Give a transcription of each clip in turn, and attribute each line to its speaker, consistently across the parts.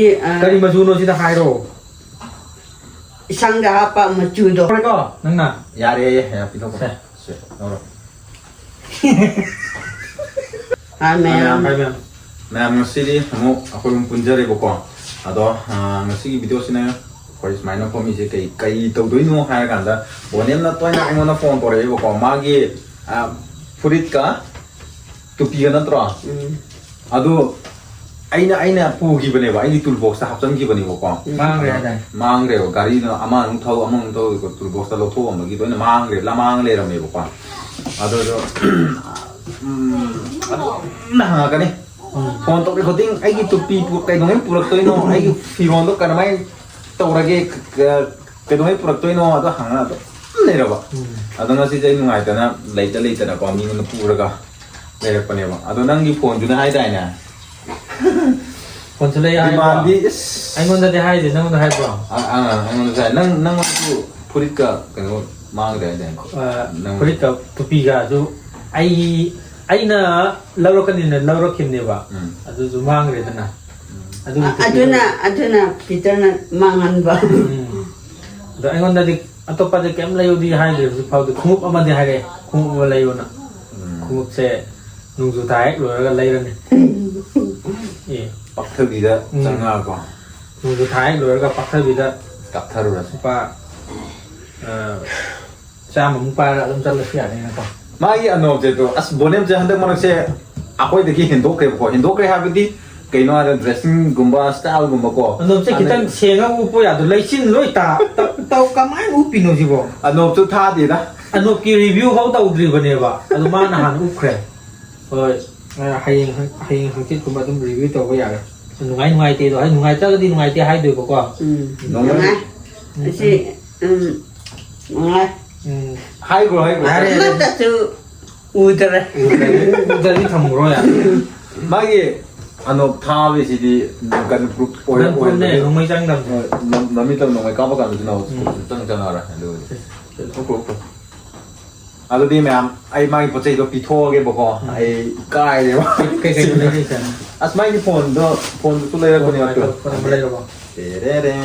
Speaker 1: Kari majuno sida hairo.
Speaker 2: Isang apa majudo.
Speaker 1: Ko nang na.
Speaker 3: Yare ya pito ko. Se. Oro.
Speaker 2: Amen.
Speaker 1: Amen.
Speaker 3: Ma'am ngasi mo ako yung punjare ko. Ado ngasi video sina ko is minor ko mi je kai to doi no ha ganda. Bonem na toy na mo na phone tore ko magi furit ka tupi ga na tro. Ado aina pugi bane ba ini toolbox ta hapsan gi bane ko mang re gari na ama nung thau ko toolbox ta lo tho am gi to na mang re la mang le ram ne ko ado na ga ne phone to ko ding ai gi tupi pu kai dong purak to no ai gi phone to kana mai to ra ge kai dong purak to no ado hang na to ne ra ba ado na si jai nungai ta na leita na ko mi na puraga le ra pa ne ba ado nang gi phone ju na hai dai na
Speaker 1: Kon sila ya
Speaker 3: Demand is
Speaker 1: ay ngon da hai de nang da hai bro.
Speaker 3: Ang sa nang tu purit ka kano mang da den.
Speaker 1: Purit ka tupi ga so ai na laro kan ni laro kim ne ba. Adu zu mang re na.
Speaker 2: Aduna Peter na mangan ba.
Speaker 1: Da ay ngon da di ato pa de kem layo di hai de su pau de khumup ama de hai re khumup layo na. Khumup se nung zu tai rồi ga lai ra ni.
Speaker 3: Pak thơ gì đó chẳng ngờ còn
Speaker 1: nung zu tai rồi ga pak thai bi da
Speaker 3: cặp thơ rồi
Speaker 1: pa sa mum pa ra dum chal la sia ni na ko.
Speaker 3: mai anh nói thế thôi as bonem je hande manak se akoy de ki hindo kre ha bi cái nó là dressing gumba style gumba ko
Speaker 1: Ano se kitang senga upo ya do lai sin loi ta tau kamai upi no jibo.
Speaker 3: ano tu tha di da
Speaker 1: Ano ki review how tau dri bane ba. Ano ma na han ukre. Oi hayeng hangkit kuma dum review tau ba ya. Nungai te do hai nungai ta di nungai te hai do ko.
Speaker 2: Nungai. Si nungai.
Speaker 3: hai go
Speaker 2: Mata tu udara.
Speaker 1: Dari tham ro ya.
Speaker 3: mai ano tha bi si di kan group oil
Speaker 1: Nan pun ne nungai jang dam.
Speaker 3: nami tam no mai ka ba kan no tang tang ara lo ko ado di ma'am ai mai po chei do pi tho ge bo ko ai kai de ba
Speaker 1: Kai ni sen.
Speaker 3: as mai ni phone tu le ra ko ni to
Speaker 1: Ko na balai ro ba.
Speaker 3: Terere.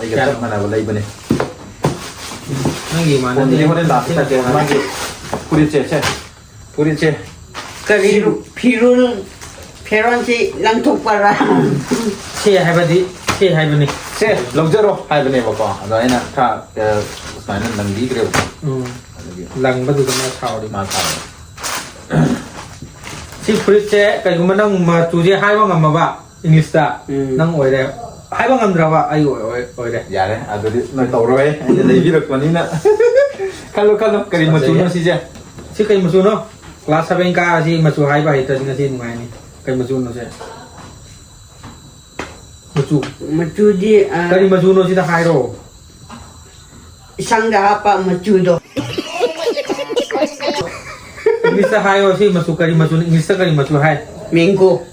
Speaker 3: Ay ganda mana wala iba ni.
Speaker 1: Nang gimana
Speaker 3: Phone ni horen dati sa ke magi. Purit che.
Speaker 2: Pirul Peron si lang tukpara.
Speaker 1: Se hai ba di se hai ba ni.
Speaker 3: Che, lojero hai bane ba ko. Ado ina ka sai nan nang di gre ba.
Speaker 1: Lang ba du ma chao di.
Speaker 3: Ma tha.
Speaker 1: Si purit che kai gum nang ma tu je hai ba ngam ba English ta nang oi re hai ba ngam dra ba ai oi re.
Speaker 3: Ya re, ado di noi to ro ai dei vi rak pani na. Kalau kari mo tu no si je.
Speaker 1: Si kai mu su no class 7 ka si ma su hai ba hita singa si nungai ni kai mu su no se
Speaker 2: Majudi
Speaker 1: kari ma su no si da hai ro
Speaker 2: isang apa majudo.
Speaker 1: English ta hai ro si ma su kari ma su English ta kari ma su hai
Speaker 2: Minggu.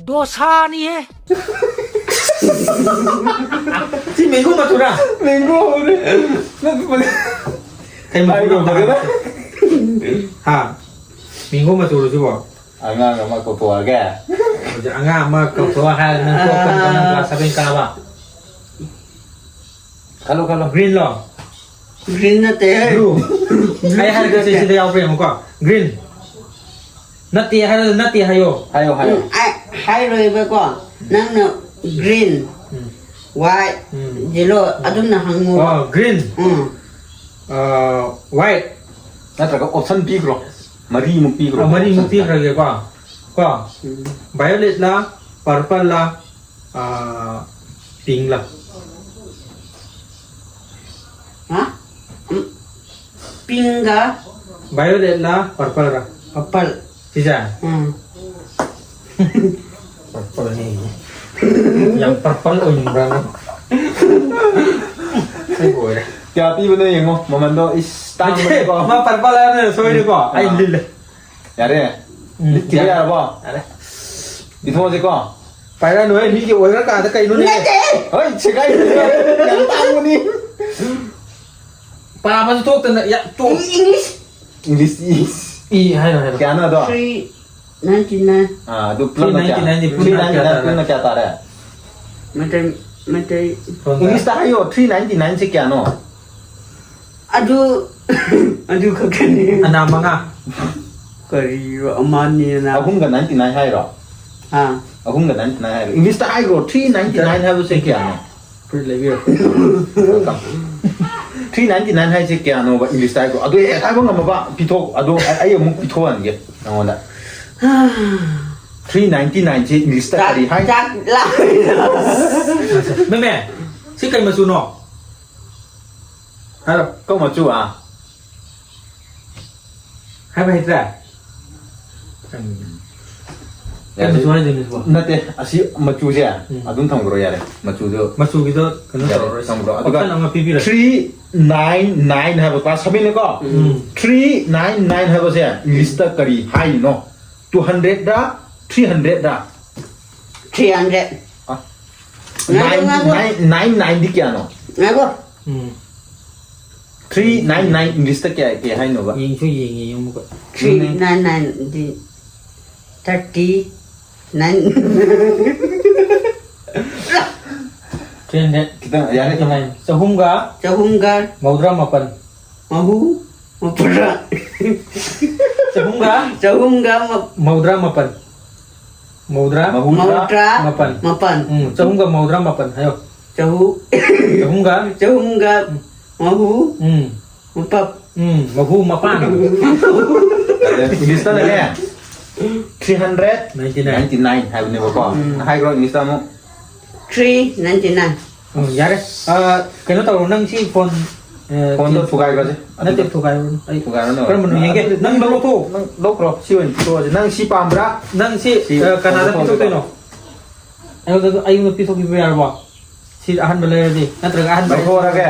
Speaker 4: dosa nih ya.
Speaker 1: si minggu ma su na
Speaker 3: Minggu ni.
Speaker 1: kai ma su no ha minggu ma su ro si bo
Speaker 3: Anga ma ko to aga.
Speaker 1: anga ma ko to ha nang ko kan nang class 7 ka ba
Speaker 3: Kalau
Speaker 1: green lo
Speaker 2: Green na te.
Speaker 1: blue hai hai ga se si da yaw pre mo ko green nati hayo
Speaker 3: ayo.
Speaker 2: Hai roi ba ko. Nang na green. White. Yellow. Adun na hangu.
Speaker 1: oh green white
Speaker 3: Natra ka option pi gro. Mari mo pi gro.
Speaker 1: mari muti rage ko violet la purple la pink la
Speaker 2: Ha? Pinga.
Speaker 1: violet la purple la
Speaker 2: Kapal.
Speaker 1: sisa purple ni yang purple yung brand ay boy
Speaker 3: Kaya pi bana yung mo, mamando is tang mo ko.
Speaker 1: ma purple la na soy ko ay lil
Speaker 3: Yare. Kaya ya ba?
Speaker 1: are
Speaker 3: Dito mo ko.
Speaker 1: para no mi ki oira ka ta kai no ni
Speaker 3: Hoy, chegay. Yang tang mo ni.
Speaker 1: para ma to ta ya to
Speaker 2: English.
Speaker 3: English is.
Speaker 1: i hay no
Speaker 3: Kaya na do.
Speaker 2: 399.
Speaker 3: Ah, do plan na kya.
Speaker 1: 399
Speaker 3: Plan na kya ta re.
Speaker 2: Mate,
Speaker 3: English ta hayo 399 se kya no
Speaker 2: adu kakani.
Speaker 1: อันนามังอ่ะ
Speaker 2: Kari amani na.
Speaker 3: ahum ga 99 hai ro
Speaker 2: Ha.
Speaker 3: ahum ga 99 hai ro English ta hayo 399 hai se kya no
Speaker 1: พูดเลยพี่
Speaker 3: 399 hai se kya no ba English ta hayo adu e ai ba ngam ba pithok adu ai amuk pithoan ge ngonda 399 se English ta kari hai
Speaker 2: Chắc lại.
Speaker 1: แม่แม่ชื่อไก่มาซูนอกฮัลโหล
Speaker 3: ko ma chu a
Speaker 1: ให้ไปให้ได้ไก่มาซูอะไรเดี๋ยวนี้วะ
Speaker 3: nate asi ma chu je adun thang ro yare ma chu do
Speaker 1: มาซูกี่ตัวกันแล้วต่อเลย
Speaker 3: Tama bro.
Speaker 1: เอากันเอามาพี่พี่เลย
Speaker 3: 399 hai ba sabi ne ko 399 hai ba se English ta kari hai no 200 da 300 da
Speaker 2: 300.
Speaker 3: 999 di kya no
Speaker 2: Ngago.
Speaker 1: อืม
Speaker 3: 399 English ta kya ke hai no ba
Speaker 1: ยิงช่วยยิงยิงมุก
Speaker 2: 399 di 39.
Speaker 1: เทรนเน็ต
Speaker 3: kita ya
Speaker 1: ยัง
Speaker 3: ne
Speaker 1: ไงจะหุ้มกะ
Speaker 2: Cahunggar
Speaker 1: มาอุดรามาปัน
Speaker 2: mahu mapura.
Speaker 1: จะหุ้มกะ
Speaker 2: Cahunggar
Speaker 1: มาอุดรามาปันมาอุดรา
Speaker 2: mautra
Speaker 1: Mapan.
Speaker 2: mapan.
Speaker 1: จะหุ้มกะมาอุดรามาปันให้เอา
Speaker 2: Cahu
Speaker 1: จะหุ้มกะ
Speaker 2: Cahunggar mahu
Speaker 1: ม
Speaker 2: mapap.
Speaker 1: มาพูมาป้าน
Speaker 3: English ta ne 399
Speaker 1: 99
Speaker 3: hai ne ba ko hai ro English ta mo
Speaker 2: 399.
Speaker 1: ยาเลยกันแล้วต่อนั่งที่ฟอน
Speaker 3: phone to fugai ba je
Speaker 1: นั่นเต็มถูกกันไอ้
Speaker 3: fugai no
Speaker 1: ก็มันยังไงนั่งโลโก้
Speaker 3: nang lokro siwen to je nang si pambra
Speaker 1: นั่งที่กันนาพิทุกตัวเนาะไอ้ก็ไอ้ก็พิทุกที่ไปอะไรวะที่อาหารไปเลยดินั่นตรึกอาหารไป
Speaker 3: ba tho ra ke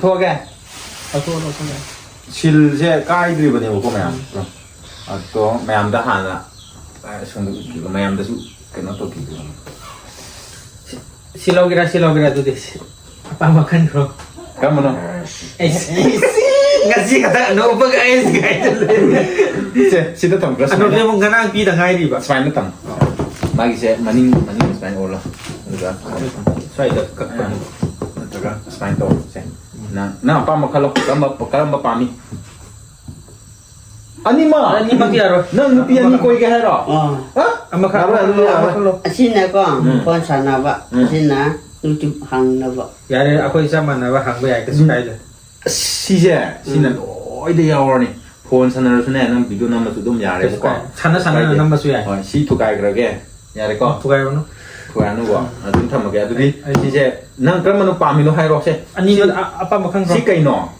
Speaker 3: tho ke
Speaker 1: เอาตัวเราตัวไหน
Speaker 3: sil je kai dri ba ne ko ma a to ma am da han la sung ki ma am da su ke no to ki
Speaker 1: silau kira tu deh apa makan bro
Speaker 3: ka mo no
Speaker 1: ngasih kata no apa guys guys
Speaker 3: se si da tam gra
Speaker 1: anu dia mau ganang pi dah ngai di ba
Speaker 3: spine tam ma gi se maning spine ola ga
Speaker 1: sai dah kak
Speaker 3: ga spine to se na pa ma khalo ka pa mi ani ma
Speaker 1: ni maki aro
Speaker 3: nang nupi ani koi ke ha ro ha
Speaker 1: ama kak aro
Speaker 2: Asina ko pon sana ba. Asina lucu hang na ba.
Speaker 1: ya deh aku isa mana ba hang ba ya ke sukai dah
Speaker 3: si je si na oi de ya or ni phone sana ro ne nang video na ma su dum ya re ko
Speaker 1: sana nama su ya
Speaker 3: oi si tu kai gra ge ya re ko
Speaker 1: tukai no
Speaker 3: tu anu ko adun tham ge adu di si je nang kram manu pa mi no hai ro se
Speaker 1: ani apa makan bro
Speaker 3: si kai no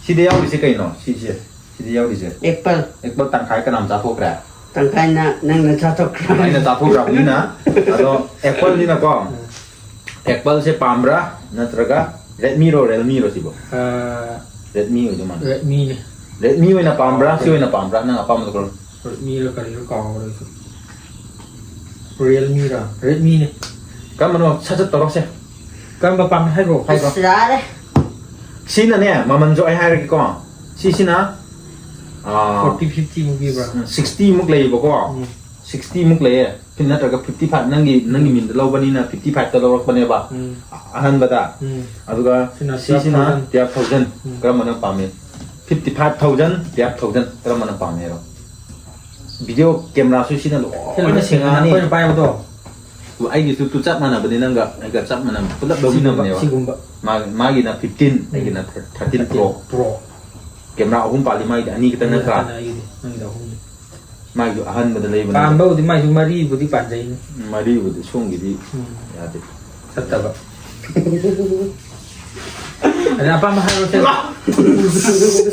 Speaker 3: si de yaw di si kai no si je si de yaw di je
Speaker 2: Apple.
Speaker 3: ek ba tan khai ka nam cha thok ra
Speaker 2: Tangkai na nang na chatok.
Speaker 3: ai na cha thok ra ni na ado apple ni na ko apple se pambra natraga redmi ro realme ro si bo redmi oi man
Speaker 1: Redmi ni
Speaker 3: redmi oi na pambra si oi na pambra na apa mo ko
Speaker 1: Redmi lo kali lo kau lo itu Realme lah Redmi ni
Speaker 3: ka mano cha cha to ro se
Speaker 1: kan bapak hai bro hai bro
Speaker 2: Sira de.
Speaker 3: si na ne maman jo ai hai ra ki ko si na
Speaker 1: 40-50 mungkin bro
Speaker 3: 60 muk lei bo ko 60 muk lei pin na ga 55 nangi min lo bani na 55 to lo bane ba ahan bata aduga si na 1000 ka mana pame 55000 1000 ka mana pame ro video camera su si na lo
Speaker 1: Kalau ni singa ni apa yang payah betul
Speaker 3: ai gi tu chat mana bani nang ga ai ga chat mana pulap do min ne
Speaker 1: si gumba
Speaker 3: ma gi na 15 ai gi na 13 pro
Speaker 1: Pro
Speaker 3: camera ahum pali mai ani kita na ka
Speaker 1: Nanti dah hong
Speaker 3: ma gi ahan bada lei bani
Speaker 1: Paham bau di mai cuma ribu di panjai ni
Speaker 3: mari bu sung gi di ya de
Speaker 1: Tetap pak Ada apa mah harus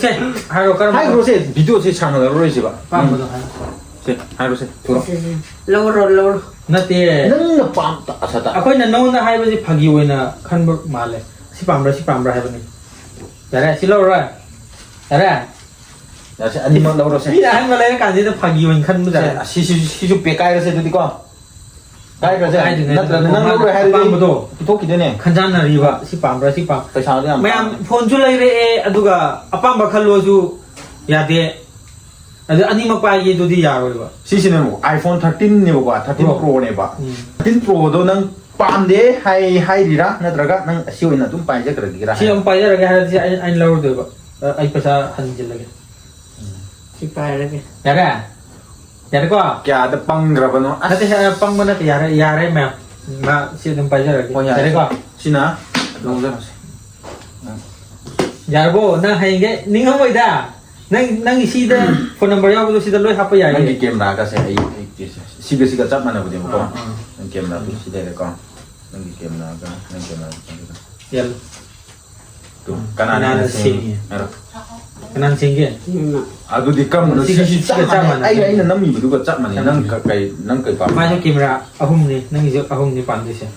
Speaker 1: saya harus kan
Speaker 3: hai ro se video se chang la ro se ba
Speaker 1: paham betul
Speaker 3: se hai ro se thura
Speaker 2: Loro loro.
Speaker 1: nanti
Speaker 3: nang na pam ta asa ta
Speaker 1: aku nak nong nak hai basi pagi wena kan ber male si pambra hai bani Dara si lora Dara
Speaker 3: ya se ani ma la ro se
Speaker 1: Tidak hai male kan dia pagi wen kan muda
Speaker 3: si ju pe kai ro se tu di ko kai ro se na tra nang ro hai
Speaker 1: paham
Speaker 3: ri
Speaker 1: betul
Speaker 3: to ki de ne
Speaker 1: kan jana riba si pambra
Speaker 3: pa sa de am
Speaker 1: Mayam phone chu lai re aduga apamba khallo ju yade adu ani mak pa ye du di ya ro ba
Speaker 3: si si ne mo iphone 13 ne ba 13 pro ne ba 13 pro do nang ꯄꯥꯝꯗꯦ ꯍꯥꯏꯔꯤꯔꯥ ꯅꯠꯇ꯭ꯔꯒ ꯅꯪ ꯑꯁꯤ ꯑꯣꯏꯅ ꯑꯗꯨꯝ ꯄꯥꯏꯖꯈ꯭ꯔꯒꯦꯔꯥ
Speaker 1: ꯁꯤ ꯑꯃꯨꯛ ꯄꯥꯏꯖꯔꯒꯦ ꯍꯥꯏꯔꯗꯤ ꯑꯩꯅ ꯂꯧꯔꯗꯣꯏꯕ ꯑꯩ ꯄꯩꯁꯥ ꯍꯟꯖꯤꯜꯂꯒꯦ
Speaker 2: Si parage.
Speaker 1: ꯌꯥꯔꯦ ꯌꯥꯔꯦꯀꯣ
Speaker 3: ꯀꯌꯥꯗ ꯄꯪꯈ꯭ꯔꯕꯅꯣ
Speaker 1: ꯅꯠꯇꯦ ꯄꯪꯕ ꯅꯠꯇꯦ ꯌꯥꯔꯦ ꯃꯌꯥꯝ ꯁꯤ ꯑꯗꯨꯝ ꯄꯥꯏꯖꯔꯒꯦ ꯌꯥꯔꯦꯀꯣ
Speaker 3: ꯁꯤꯅ ꯂꯧꯖꯔꯁꯤ
Speaker 1: ꯌꯥꯔꯕꯣ ꯅꯪ ꯍꯌꯦꯡꯒꯩ ꯅꯤꯡꯉꯝꯃꯣꯏꯗ ꯅꯪꯒꯤ ꯁꯤꯗ ꯐꯣꯟ ꯅꯝꯕꯔ ꯌꯥꯎꯕꯗꯣ ꯁꯤꯗ ꯂꯣꯏ ꯍꯥꯞꯄ
Speaker 3: ꯅꯪꯒꯤ
Speaker 1: ꯌꯥꯏꯌꯦ
Speaker 3: ꯀꯦꯃꯦꯔꯥꯒꯁꯦ ꯑꯩ siga ꯆꯞ ꯃꯥꯟꯅꯕꯅꯦꯕꯀꯣ ꯅꯪ ꯀꯦꯃꯦꯔꯥꯗꯨ ꯁꯤꯗꯩꯔꯦꯀꯣ ꯅꯪꯒꯤ ꯀꯦꯃꯦꯔꯥꯒ ꯅꯪ ꯀꯦꯃꯦꯔꯥꯒ
Speaker 1: ꯌꯥꯜꯂꯣ
Speaker 3: ꯇꯨ ꯀꯅꯥꯅ ꯁꯦꯡꯉꯤ
Speaker 1: ꯀꯅꯥꯅ ꯁꯦꯡꯒꯦ
Speaker 3: ꯑꯗꯨꯗꯤ ꯀꯔꯝꯕꯅꯣ
Speaker 1: ꯁꯤꯒ ꯆꯞ ꯃꯥꯟꯅꯩ
Speaker 3: ꯑꯩꯅ ꯅꯝꯃꯤꯕꯗꯨꯒ ꯆꯞ ꯃꯥꯟꯅꯩ ꯅꯪ ꯀꯩ ꯄꯥꯝꯃꯤ
Speaker 1: ꯃꯥꯁꯨ ꯀꯦꯃꯦꯔꯥ ꯑꯍꯨꯝꯅꯤ ꯅꯪꯒꯤꯁꯨ ꯑꯍꯨꯝꯅꯤ ꯄꯥꯝꯗꯣꯏꯁꯦ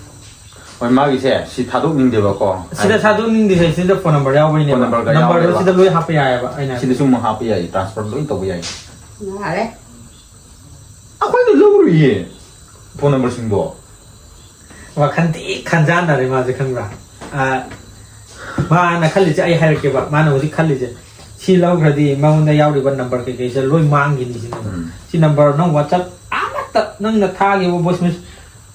Speaker 3: ꯍꯣꯏ ꯃꯥꯒꯤꯁꯦ ꯁꯤ ꯊꯥꯗꯣꯛꯅꯤꯡꯗꯦꯕꯀꯣ
Speaker 1: sida ꯊꯥꯗꯣꯛꯅꯤꯡꯗꯦ ꯁꯤꯗ ꯐꯣꯟ ꯅꯝꯕꯔ ꯌꯥꯎꯕꯩꯅꯦ
Speaker 3: ꯐꯣꯟ ꯅꯝꯕꯔꯒ
Speaker 1: ꯅꯝꯕꯔꯗꯣ
Speaker 3: ꯌꯥꯎꯋꯦꯕ.
Speaker 1: ꯁꯤꯗ ꯂꯣꯏ ꯍꯥꯞꯄ ꯌꯥꯏꯑꯕ ꯑꯩꯅ
Speaker 3: ꯁꯤꯗꯁꯨ ꯑꯃꯨꯛ ꯍꯥꯞꯄ ꯌꯥꯏ ꯇ꯭ꯔꯥꯟꯁꯐꯔ ꯂꯣꯏ ꯇꯧꯕ ꯌꯥꯏ
Speaker 2: Vale.
Speaker 3: ꯑꯩꯈꯣꯏꯅ ꯂꯧꯔꯨꯏꯌꯦ ꯐꯣꯟ ꯅꯝꯕꯔꯁꯤꯡꯗꯣ
Speaker 1: ꯋꯥꯈꯟ ꯊꯤ ꯈꯟꯖꯥꯟꯅꯔꯦ ꯃꯥꯁꯦ ꯈꯪꯕ꯭ꯔꯥ ꯃꯥꯅ ꯈꯜꯂꯤꯁꯦ ꯑꯩ ꯍꯥꯏꯔꯛꯀꯦꯕ ꯃꯥꯅ ꯍꯧꯖꯤꯛ ꯈꯜꯂꯤꯁꯦ ꯁꯤ ꯂꯧꯈ꯭ꯔꯗꯤ ꯃꯉꯣꯟꯗ ꯌꯥꯎꯔꯤꯕ ꯅꯝꯕꯔ ꯀꯩꯀꯩꯁꯦ ꯂꯣꯏ ꯃꯥꯡꯈꯤꯅꯤ ꯁꯤꯅ ꯁꯤ ꯅꯝꯕꯔ ꯅꯪ WhatsApp ꯑꯃꯠꯇ ꯅꯪꯅ ꯊꯥꯈꯤꯕ ꯚꯣꯏꯁ ꯃꯦꯁꯦꯖ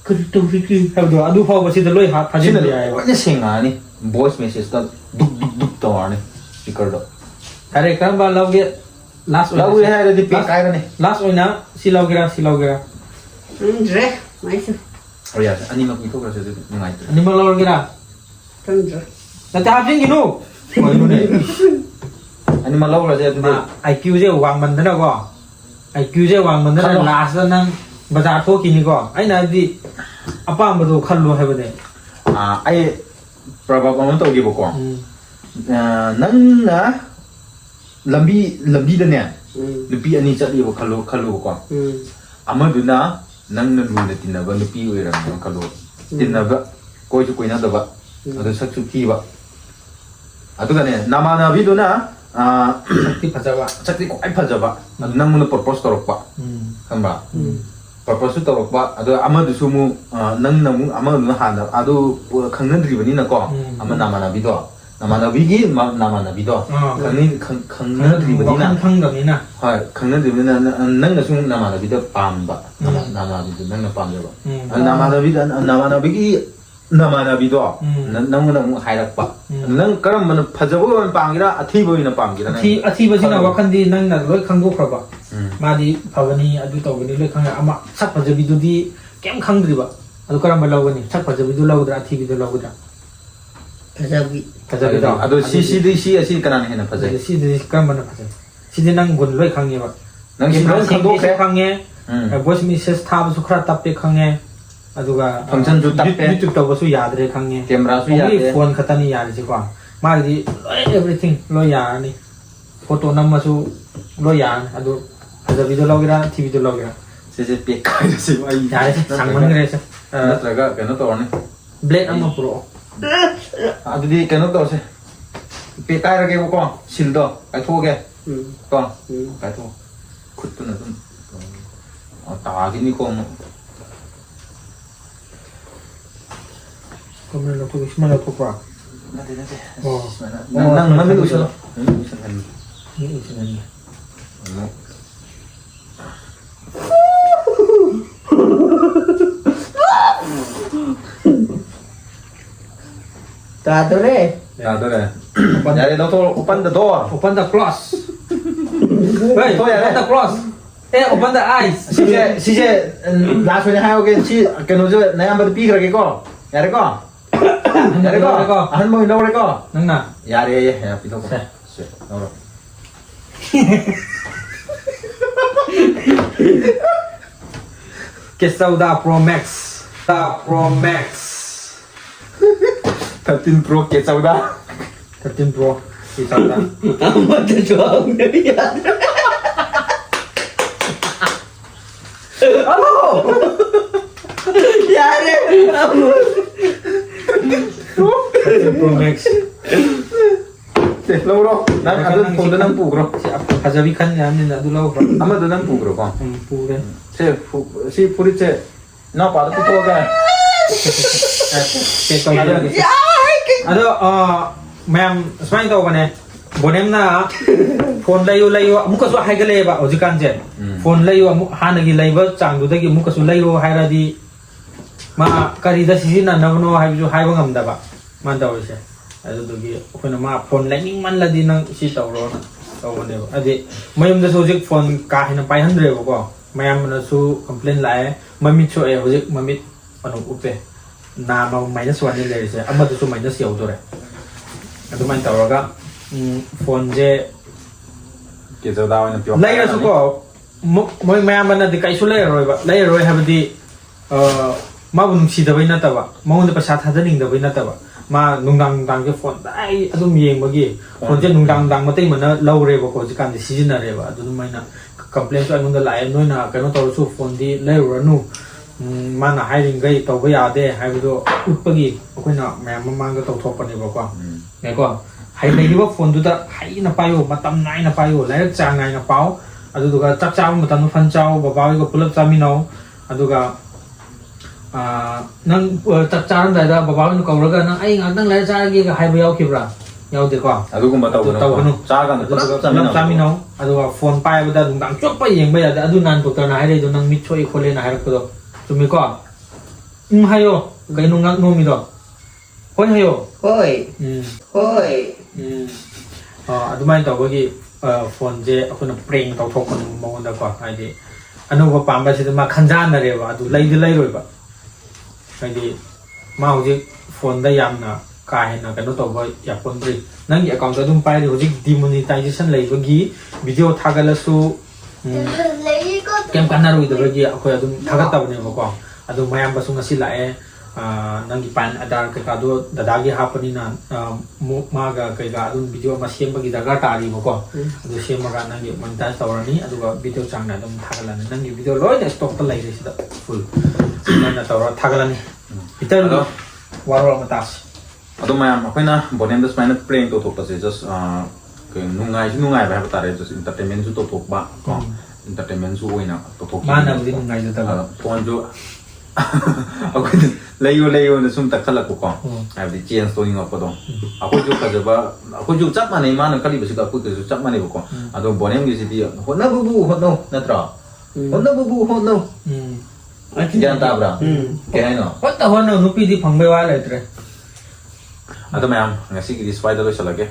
Speaker 1: ꯀꯔꯤ ꯇꯧꯔꯤꯒꯦ ꯍꯥꯏꯕꯗꯣ ꯑꯗꯨ ꯐꯥꯎꯕ ꯁꯤꯗ ꯂꯣꯏ
Speaker 3: ꯁꯤꯅ
Speaker 1: ꯊꯥꯖꯤꯟꯕ ꯌꯥꯏꯑꯕ
Speaker 3: ꯂꯣꯏꯅ ꯁꯦꯡꯉꯛꯑꯅꯤ ꯚꯣꯏꯁ ꯃꯦꯁꯦꯖꯇ ꯗꯨꯛ ꯗꯨꯛ ꯗꯨꯛ ꯇꯧꯔꯅꯤ ꯁ꯭ꯄꯤꯀꯔꯗꯣ
Speaker 1: ꯌꯥꯔꯦ ꯀꯔꯝꯕ ꯂꯧꯒꯦ ꯂꯥꯁ
Speaker 3: ꯂꯧꯒꯦ ꯍꯥꯏꯔꯗꯤ ꯄꯦꯛ ꯀꯥꯏꯔꯅꯤ
Speaker 1: ꯂꯥꯁ ꯑꯣꯏꯅ ꯁꯤ ꯂꯧꯒꯦꯔꯥ ꯁꯤ ꯂꯧꯒꯦꯔꯥ
Speaker 2: Tundre. Mais zo.
Speaker 3: ꯍꯣꯏ ꯌꯥꯔꯦ ꯑꯅꯤꯃꯛ ꯄꯤꯊꯣꯛꯈ꯭ꯔꯁꯦ ꯑꯗꯨꯗꯤ ꯅꯨꯡꯉꯥꯏꯇ꯭ꯔꯦ
Speaker 1: ꯑꯅꯤꯃꯛ ꯂꯧꯔꯒꯦꯔꯥ
Speaker 2: Tundre.
Speaker 1: ꯅꯠꯇꯦ ꯍꯥꯞꯆꯤꯟꯈꯤꯅꯨ ꯀꯩꯅꯣꯅꯦ
Speaker 3: ꯑꯅꯤꯃꯛ ꯂꯧꯈ꯭ꯔꯁꯦ ꯑꯗꯨꯗꯤ
Speaker 1: IQ-ꯁꯦ ꯋꯥꯡꯃꯟꯗꯅꯀꯣ IQ-ꯁꯦ ꯋꯥꯡꯃꯟꯗꯅ
Speaker 3: ꯈꯜꯂꯣ.
Speaker 1: ꯂꯥꯁꯇ ꯅꯪ ꯕꯖꯥꯔ ꯊꯣꯛꯈꯤꯅꯤꯀꯣ ꯑꯩꯅ ꯍꯥꯏꯕꯗꯤ ꯑꯄꯥꯝꯕꯗꯣ ꯈꯜꯂꯣ ꯍꯥꯏꯕꯅꯦ
Speaker 3: ꯑꯩ ꯄ꯭ꯔꯕꯥꯕ ꯑꯃ ꯇꯧꯒꯦꯕꯀꯣ ꯅꯪꯅ ꯂꯝꯕꯤꯗꯅꯦ ꯅꯨꯄꯤ ꯑꯅꯤ ꯆꯠꯂꯤꯕ ꯈꯜꯂꯨꯕꯀꯣ ꯑꯃꯗꯨꯅ ꯅꯪꯅ ꯂꯨꯅ ꯇꯤꯟꯅꯕ ꯅꯨꯄꯤ ꯑꯣꯏꯔꯝꯃꯦꯕ ꯈꯜꯂꯨ ꯇꯤꯟꯅꯕ ꯀꯣꯏꯁꯨ ꯀꯣꯏꯅꯗꯕ ꯑꯗꯨ ꯁꯛꯁꯨ ꯊꯤꯕ ꯑꯗꯨꯒꯅꯦ ꯅꯃꯥꯟꯅꯕꯤꯗꯨꯅ
Speaker 1: ꯁꯛꯇꯤ ꯐꯖꯕ
Speaker 3: ꯁꯛꯇꯤ ꯈ꯭ꯋꯥꯏ ꯐꯖꯕ ꯑꯗꯨ ꯅꯪꯉꯣꯟꯗ ꯄ꯭ꯔꯣꯄꯣꯁ ꯇꯧꯔꯛꯄ ꯈꯪꯕ꯭ꯔꯥ ꯄ꯭ꯔꯣꯄꯣꯁꯁꯨ ꯇꯧꯔꯛꯄ ꯑꯗꯣ ꯑꯃꯗꯨꯁꯨ ꯑꯃꯨꯛ ꯅꯪꯅ ꯑꯃꯨꯛ ꯑꯃꯗꯨꯅ ꯍꯥꯟꯅ ꯑꯗꯨ ꯈꯪꯅꯗ꯭ꯔꯤꯕꯅꯤꯅꯀꯣ ꯑꯃ ꯅꯃꯥꯟꯅꯕꯤꯒꯤ ꯅꯃꯥꯟꯅꯕꯤꯗꯣ ꯈꯪꯅꯗ꯭ꯔꯤꯕꯅꯤꯅ
Speaker 1: ꯈꯪꯗꯕꯅꯤ나
Speaker 3: ꯍꯣꯏ ꯈꯪꯅꯗ꯭ꯔꯤꯕꯅꯤꯅ ꯅꯪꯅꯁꯨ ꯅꯃꯥꯟꯅꯕꯤꯗ ꯄꯥꯝꯕ ꯅꯃꯥꯟꯅꯕꯤꯗꯣ ꯅꯪꯅ ꯄꯥꯝꯖꯕ ꯅꯃꯥꯟꯅꯕꯤꯒꯤ ꯅꯃꯥꯟꯅꯕꯤꯗꯣ ꯅꯪꯉꯣꯟꯗ ꯑꯃꯨꯛ ꯍꯥꯏꯔꯛꯄ ꯅꯪ ꯀꯔꯝꯕꯅ ꯐꯖꯕ ꯑꯣꯏꯅ ꯄꯥꯝꯒꯦꯔꯥ ꯑꯊꯤꯕ ꯑꯣꯏꯅ ꯄꯥꯝꯒꯦꯔꯥ
Speaker 1: ꯑꯊꯤꯕꯁꯤꯅ ꯋꯥꯈꯟꯗꯤ ꯅꯪꯅ ꯂꯣꯏ ꯈꯪꯗꯣꯛꯈ꯭ꯔꯕ ꯃꯥꯗꯤ ꯐꯕꯅꯤ ꯑꯗꯨ ꯇꯧꯕꯅꯤ ꯂꯣꯏ ꯈꯪꯉꯦ ꯑꯃ ꯁꯛ ꯐꯖꯕꯤꯗꯨꯗꯤ ꯀꯩꯝ ꯈꯪꯗ꯭ꯔꯤꯕ ꯑꯗꯨ ꯀꯔꯝꯕ ꯂꯧꯒꯅꯤ ꯁꯛ ꯐꯖꯕꯤꯗꯨ ꯂꯧꯒꯗ꯭ꯔꯥ ꯑꯊꯤꯕꯤꯗꯨ ꯂꯧꯒꯗ꯭ꯔꯥ
Speaker 2: Kasabi.
Speaker 1: ꯐꯖꯕꯤꯗꯣ
Speaker 3: ꯑꯗꯣ ꯁꯤ ꯑꯁꯤ ꯀꯅꯥꯅ ꯍꯦꯟꯅ ꯐꯖꯩ
Speaker 1: 시들이 그러면은 맞아. 시들 난 군로에 강해봐.
Speaker 3: 난 시들은 강독해.
Speaker 1: 강해. 보이스 미세스 타브스 크라 답게 강해. 아두가
Speaker 3: 펑션주 답게.
Speaker 1: 유튜브 더버스 야드레 강해.
Speaker 3: 캠라수
Speaker 1: 우리
Speaker 3: 야데.
Speaker 1: 폰 카타니 야르지 과. 마디 everything 로 야니. 포토 남마수 로 야. 아두 하자 비디오 로그라 TV도 로그라.
Speaker 3: 세세 빽까지
Speaker 1: 야레 장만 그래서.
Speaker 3: 너트라가 그노 떠오네.
Speaker 1: 블랙 한번 프로.
Speaker 3: ꯑꯗꯨꯗꯤ ꯀꯩꯅꯣ ꯇꯧꯁꯦ ꯄꯦ ꯀꯥꯏꯔꯒꯦꯕꯀꯣ ꯁꯤꯜꯗꯣ ꯀꯥꯏꯊꯣꯛꯑꯒꯦ ꯀꯣ ꯀꯥꯏꯊꯣꯛ ꯈꯨꯠꯇꯨꯅ ꯑꯗꯨꯝ ꯇꯥꯈꯤꯅꯤꯀꯣ ꯑꯃꯨꯛ
Speaker 1: 그러면 너 그거 10만 원 톡봐.
Speaker 3: ꯅꯠꯇꯦ
Speaker 1: 어.
Speaker 3: ꯅꯪ ꯃꯃꯤꯡ ꯎꯁꯜꯂꯣ ꯃꯃꯤꯡ ꯎꯁꯜꯍꯟꯒꯦ ꯑꯃꯨꯛ
Speaker 2: Tadore.
Speaker 3: 야더래 야래 너도 오픈 더 도어
Speaker 1: Open the close. Hey,
Speaker 3: Thôi à
Speaker 1: open
Speaker 3: đây.
Speaker 1: the close. Hey, open the eyes.
Speaker 3: 시제 나중에 하여게 시 그노저 내 한번 삐그러게고 야래고 야래고 한 번에 넣으래고
Speaker 1: 능나.
Speaker 3: 야래 야 삐더고
Speaker 1: 네.
Speaker 3: 넣으러
Speaker 1: Quesauda Pro Max. Da Pro Max.
Speaker 3: 13 Pro 깨싸우다
Speaker 1: 13 Pro. Quesauda.
Speaker 2: Amat 좋아하네. 야래.
Speaker 1: 13 Pro Max.
Speaker 3: 넣으러 난 아주 돈도 난 뿌그러
Speaker 1: 가자비 칸 야는 나도 라고 봐.
Speaker 3: 아마도 난 뿌그러 봐
Speaker 1: 뿌래.
Speaker 3: 시 뿌리째 나 봐도 뿌그러게
Speaker 1: Quesauda. Ado ma'am smile tau bane. Bonem na phone layo amuka su haigale ba ojikan je. Phone layo hana gi laiba changdu dagi amuka su layo hairadi मा ꯀꯔꯤꯗ ꯁꯤꯖꯤꯟꯅꯅꯕꯅꯣ ꯍꯥꯏꯕꯁꯨ ꯍꯥꯏꯕ ꯉꯝꯗꯕ ꯃꯥꯅ ꯇꯧꯔꯤꯁꯦ ꯑꯗꯨꯗꯨꯒꯤ ꯑꯩꯈꯣꯏꯅ ꯃꯥ ꯐꯣꯟ ꯂꯩꯅꯤꯡꯃꯜꯂꯗꯤ ꯅꯪ ꯁꯤ ꯇꯧꯔꯣꯅ ꯇꯧꯕꯅꯦꯕ ꯍꯥꯏꯗꯤ ꯃꯌꯨꯝꯗꯁꯨ ꯍꯧꯖꯤꯛ ꯐꯣꯟ ꯀꯥ ꯍꯦꯟꯅ ꯄꯥꯏꯍꯟꯗ꯭ꯔꯦꯕꯀꯣ ꯃꯌꯥꯝꯕꯅꯁꯨ ꯀꯝꯄ꯭ꯂꯦꯟ ꯂꯥꯛꯑꯦ ꯃꯃꯤꯠ ꯁꯣꯛꯑꯦ ꯍꯧꯖꯤꯛ ꯃꯃꯤꯠ ꯀꯩꯅꯣ ꯎꯞꯄꯦ ꯅꯥꯃ -1 ꯂꯩꯔꯤꯁꯦ ꯑꯃꯗꯨꯁꯨ ꯃꯥꯏꯅꯁ ꯌꯧꯗꯣꯔꯦ ꯑꯗꯨꯃꯥꯏꯅ ꯇꯧꯔꯒ ꯐꯣꯟꯁꯦ
Speaker 3: ꯀꯦꯖꯗꯥ ꯑꯣꯏꯅ ꯄꯤꯌꯣ
Speaker 1: ꯂꯩꯔꯁꯨꯀꯣ ꯃꯣꯏ ꯃꯌꯥꯝꯕꯅꯗꯤ ꯀꯩꯁꯨ ꯂꯩꯔꯔꯣꯏ ꯍꯥꯏꯕꯗꯤ 마부 ꯅꯨꯡꯁꯤꯗꯕꯩ ꯅꯠꯇꯕ ꯃꯉꯣꯟꯗ ꯄꯩꯁꯥ ꯊꯥꯗꯅꯤꯡꯗꯕꯩ ꯅꯠꯇꯕ ꯃꯥ ꯅꯨꯡꯗꯥꯡꯁꯦ ꯐꯣꯟ ꯗꯥꯏ ꯑꯗꯨꯝ ꯌꯦꯡꯕꯒꯤ ꯐꯣꯟꯁꯦ ꯅꯨꯡꯗꯥꯡ ꯃꯇꯩ ꯃꯅ ꯂꯧꯔꯦꯕꯀꯣ ꯍꯧꯖꯤꯛꯀꯥꯟꯗꯤ ꯁꯤꯖꯤꯟꯅꯔꯦꯕ ꯑꯗꯨꯃꯥꯏꯅ ꯀꯝꯄ꯭ꯂꯦꯟꯁꯨ ꯑꯩꯉꯣꯟꯗ ꯂꯥꯛꯑꯦ ꯅꯣꯏꯅ ꯀꯩꯅꯣ ꯇꯧꯔꯁꯨ ꯐꯣꯟꯗꯤ ꯂꯩꯔꯨꯔꯅꯨ ꯃꯥꯅ ꯍꯥꯏꯔꯤꯈꯩ ꯇꯧꯕ ꯌꯥꯗꯦ ꯍꯥꯏꯕꯗꯣ ꯎꯠꯄꯒꯤ ꯑꯩꯈꯣꯏꯅ ꯃꯌꯥꯝ ꯃꯃꯥꯡꯗ ꯇꯧꯊꯣꯛꯄꯅꯦꯕꯀꯣ ꯀꯣ ꯂꯩꯔꯤꯕ ꯐꯣꯟꯗꯨꯗ ꯍꯩꯅ ꯄꯥꯏꯌꯣ ꯃꯇꯝ ꯅꯥꯏꯅ ꯄꯥꯏꯌꯣ ꯂꯥꯏꯔꯤꯛ ꯆꯥꯡ ꯅꯥꯏꯅ ꯄꯥꯎ ꯑꯗꯨꯗꯨꯒ ꯆꯥꯛ ꯆꯥꯕ ꯃꯇꯝꯗ ꯐꯟ ꯆꯥꯎ ꯕꯕꯥꯍꯣꯏꯒ ꯄꯨꯂꯞ ꯆꯥꯃꯤꯟꯅꯧ ꯑꯗꯨꯒ ꯅꯪ ꯆꯥꯛ ꯆꯥꯔꯝꯗꯥꯏꯗ ꯕꯕꯥꯍꯣꯏꯅ ꯀꯧꯔꯒ ꯅꯪ ꯑꯩ ꯉꯥꯛꯇꯪ ꯂꯥꯏꯔꯤꯛ ꯆꯥꯔꯒꯦꯒ ꯍꯥꯏꯕ ꯌꯥꯎꯈꯤꯕ꯭ꯔꯥ ꯌꯥꯎꯗꯦꯀꯣ
Speaker 3: ꯑꯗꯨꯒꯨꯝꯕ ꯇꯧꯒꯅꯨ ꯆꯥꯒꯅ
Speaker 1: ꯄꯨꯂꯞ ꯆꯥꯃꯤꯟꯅꯧ ꯑꯗꯨꯒ ꯐꯣꯟ ꯄꯥꯏꯕꯗ ꯅꯨꯡꯗꯥꯡ ꯆꯨꯞꯄ ꯌꯦꯡꯕ ꯌꯥꯗꯦ ꯑꯗꯨ ꯅꯍꯥꯟ ꯗꯣꯛꯇꯔꯅ ꯍꯥꯏꯔꯛꯏꯗꯣ ꯅꯪ ꯃꯤꯠ ꯁꯣꯛꯏ ꯈꯣꯠꯂꯦꯅ ꯍꯥꯏꯔꯛꯄꯗꯣ ꯆꯨꯝꯃꯤꯀꯣ 하요. 그러니까 이놈 놈이다. 호이 하요.
Speaker 2: 호이. 호이.
Speaker 1: ꯑꯗꯨꯃꯥꯏꯅ ꯇꯧꯕꯒꯤ ꯐꯣꯟꯁꯦ ꯑꯩꯈꯣꯏꯅ ꯄ꯭ꯔꯦꯡ ꯇꯧꯊꯣꯛꯄꯅꯦ ꯃꯉꯣꯟꯗꯀꯣ ꯍꯥꯏꯗꯤ ꯑꯅꯧꯕ ꯄꯥꯝꯕꯁꯤꯗ ꯃꯥ ꯈꯟꯖꯥꯟꯅꯔꯦꯕ ꯑꯗꯨ ꯂꯩꯗꯤ ꯂꯩꯔꯣꯏꯕ ꯍꯥꯏꯗꯤ ꯃꯥ ꯍꯧꯖꯤꯛ ꯐꯣꯟꯗ ꯌꯥꯝꯅ ꯀꯥ ꯍꯦꯟꯅ ꯀꯩꯅꯣ ꯇꯧꯕ ꯌꯥꯄꯣꯟꯗ꯭ꯔꯤ ꯅꯪꯒꯤ ꯑꯦꯀꯥꯎꯟꯇ ꯑꯗꯨꯝ ꯄꯥꯏꯔꯤ ꯍꯧꯖꯤꯛ ꯗꯤꯃꯣꯅꯤꯇꯥꯏꯖꯦꯁꯟ ꯂꯩꯕꯒꯤ ꯚꯤꯗꯤꯑꯣ ꯊꯥꯒꯠꯂꯁꯨ ꯀꯩꯝ ꯀꯥꯟꯅꯔꯣꯏꯗꯕꯒꯤ ꯑꯩꯈꯣꯏ ꯑꯗꯨꯝ ꯊꯥꯒꯠꯇꯕꯅꯦꯕꯀꯣ ꯑꯗꯨ ꯃꯌꯥꯝꯕꯁꯨ ꯉꯁꯤ ꯂꯥꯛꯑꯦ ꯅꯪꯒꯤ ꯄꯥꯟ ꯑꯙꯥꯔ ꯀꯩꯀꯥꯗꯣ ꯗꯗꯥꯒꯤ ꯍꯥꯞꯄꯅꯤꯅ ꯃꯥꯒ ꯀꯩꯀꯥ ꯑꯗꯨꯝ ꯚꯤꯗꯤꯑꯣ ꯑꯃ ꯁꯦꯝꯕꯒꯤ ꯗꯔꯀꯥꯔ ꯇꯥꯔꯤꯕꯀꯣ ꯑꯗꯨ ꯁꯦꯝꯃꯒ ꯅꯪꯒꯤ ꯃꯣꯅꯤꯇꯥꯏꯖ ꯇꯧꯔꯅꯤ ꯑꯗꯨꯒ ꯚꯤꯗꯤꯑꯣ ꯆꯥꯡꯅ ꯑꯗꯨꯝ ꯊꯥꯒꯠꯂꯅꯤ ꯅꯪꯒꯤ ꯚꯤꯗꯤꯑꯣ ꯂꯣꯏꯅ ꯁ꯭ꯇꯣꯛꯇ ꯂꯩꯔꯦ ꯁꯤꯗ ꯐꯨꯜ ꯁꯨꯃꯥꯏꯅ ꯇꯧꯔ ꯊꯥꯒꯠꯂꯅꯤ ꯄꯤꯇꯔꯗꯣ ꯋꯥꯔꯣꯜ ꯑꯃ ꯇꯥꯁꯤ
Speaker 3: ꯑꯗꯣ ꯃꯌꯥꯝ ꯑꯩꯈꯣꯏꯅ ꯕꯣꯅꯦꯝꯗ ꯁꯨꯃꯥꯏꯅ ꯄ꯭ꯔꯦꯡ ꯇꯧꯊꯣꯛꯄꯁꯦ ꯖꯁ ꯅꯨꯡꯉꯥꯏꯁꯨ ꯅꯨꯡꯉꯥꯏꯕ ꯍꯥꯏꯕ ꯇꯥꯔꯦ ꯖꯁ ꯏꯟꯇꯔꯇꯦꯟꯃꯦꯟꯁꯨ ꯇꯧꯊꯣꯛꯄ ꯀꯣ ꯏꯟꯇꯔꯇꯦꯟꯃꯦꯟꯁꯨ ꯑꯣꯏꯅ ꯇꯧꯊꯣꯛꯈꯤ
Speaker 1: ꯃꯥꯅꯕꯨꯗꯤ ꯅꯨꯡꯉꯥꯏꯖꯗꯕ
Speaker 3: ꯐꯣꯟꯁꯨ ꯑꯩꯈꯣꯏꯅ ꯂꯩꯌꯣꯅ ꯁꯨꯝ ꯇꯛꯈꯠꯂꯛꯄꯀꯣ ꯍꯥꯏꯕꯗꯤ ꯆꯦꯟꯖ ꯇꯧꯅꯤꯡꯉꯛꯄꯗꯣ ꯑꯩꯈꯣꯏꯁꯨ ꯐꯖꯕ ꯑꯩꯈꯣꯏꯁꯨ ꯆꯞ ꯃꯥꯟꯅꯩ ꯃꯥꯅ ꯈꯜꯂꯤꯕꯁꯤꯒ ꯑꯩꯈꯣꯏꯒꯁꯨ ꯆꯞ ꯃꯥꯟꯅꯩꯕꯀꯣ ꯑꯗꯣ ꯕꯣꯅꯦꯝꯒꯤꯁꯤꯗꯤ ꯍꯣꯠꯅꯕꯕꯨ ꯍꯣꯠꯅꯧ ꯅꯠꯇ꯭ꯔꯣ ꯍꯣꯠꯅꯕꯕꯨ ꯍꯣꯠꯅꯧ ꯒ꯭ꯌꯥꯟ ꯇꯥꯕ꯭ꯔꯥ ꯀꯩ ꯍꯥꯏꯅꯣ
Speaker 1: ꯍꯣꯠꯅꯧ ꯅꯨꯄꯤꯗꯤ ꯐꯪꯕꯩ ꯋꯥ ꯂꯩꯇ꯭ꯔꯦ
Speaker 3: ꯑꯗꯣ ꯃꯌꯥꯝ ꯉꯁꯤꯒꯤꯗꯤ ꯁ꯭ꯋꯥꯏꯗ ꯂꯣꯏꯁꯤꯜꯂꯒꯦ